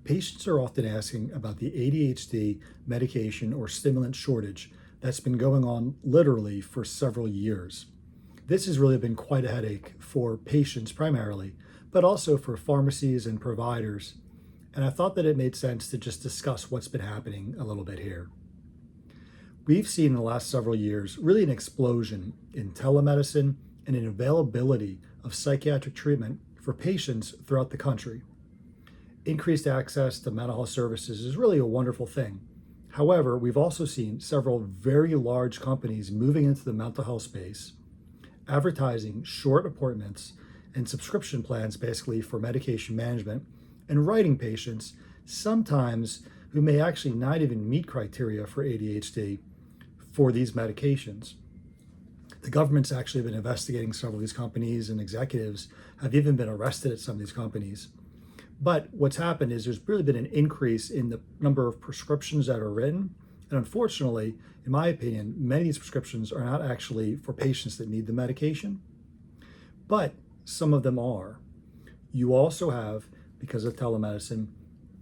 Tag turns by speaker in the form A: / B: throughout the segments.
A: Patients are often asking about the ADHD medication or stimulant shortage that's been going on literally for several years. This has really been quite a headache for patients primarily, but also for pharmacies and providers. And I thought that it made sense to just discuss what's been happening a little bit here. We've seen in the last several years really an explosion in telemedicine and in availability of psychiatric treatment for patients throughout the country. Increased access to mental health services is really a wonderful thing. However, we've also seen several very large companies moving into the mental health space, advertising short appointments and subscription plans basically for medication management, and writing patients, sometimes who may actually not even meet criteria for ADHD, for these medications. The government's actually been investigating several of these companies, and executives have even been arrested at some of these companies. But what's happened is there's really been an increase in the number of prescriptions that are written. And unfortunately, in my opinion, many of these prescriptions are not actually for patients that need the medication, but some of them are. You also have, because of telemedicine,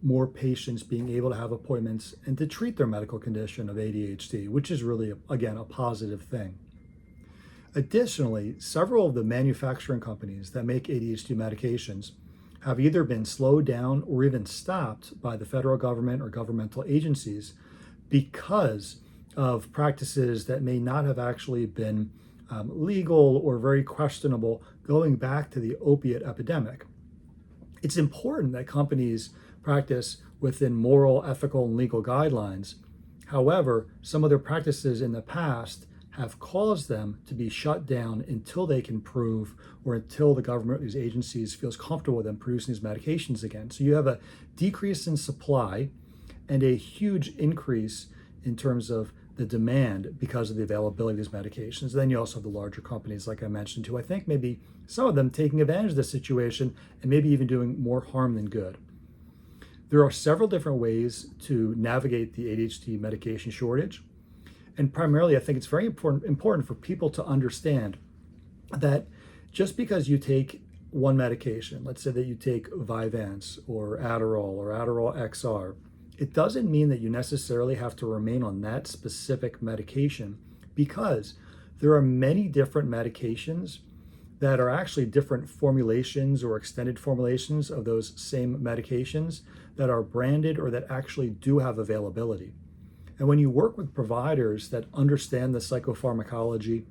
A: more patients being able to have appointments and to treat their medical condition of ADHD, which is really, again, a positive thing. Additionally, several of the manufacturing companies that make ADHD medications have either been slowed down or even stopped by the federal government or governmental agencies because of practices that may not have actually been legal or very questionable going back to the opiate epidemic. It's important that companies practice within moral, ethical, and legal guidelines. However, some of their practices in the past have caused them to be shut down until they can prove, or until the government, these agencies, feels comfortable with them producing these medications again. So you have a decrease in supply and a huge increase in terms of the demand because of the availability of these medications. Then you also have the larger companies, like I mentioned, who I think maybe some of them taking advantage of this situation and maybe even doing more harm than good. There are several different ways to navigate the ADHD medication shortage. And primarily, I think it's very important for people to understand that just because you take one medication, let's say that you take Vyvanse or Adderall XR, it doesn't mean that you necessarily have to remain on that specific medication, because there are many different medications that are actually different formulations or extended formulations of those same medications that are branded or that actually do have availability. And when you work with providers that understand the psychopharmacology,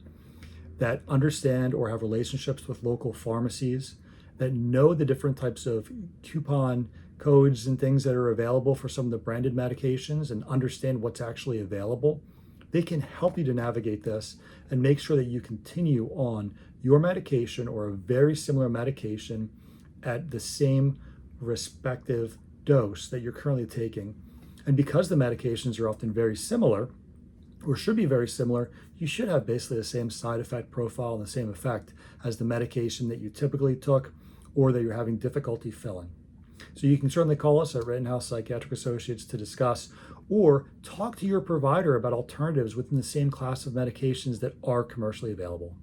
A: that understand or have relationships with local pharmacies, that know the different types of coupon codes and things that are available for some of the branded medications and understand what's actually available, they can help you to navigate this and make sure that you continue on your medication or a very similar medication at the same respective dose that you're currently taking. And because the medications are often very similar, or should be very similar, you should have basically the same side effect profile and the same effect as the medication that you typically took or that you're having difficulty filling. So you can certainly call us at Rittenhouse Psychiatric Associates to discuss, or talk to your provider about alternatives within the same class of medications that are commercially available.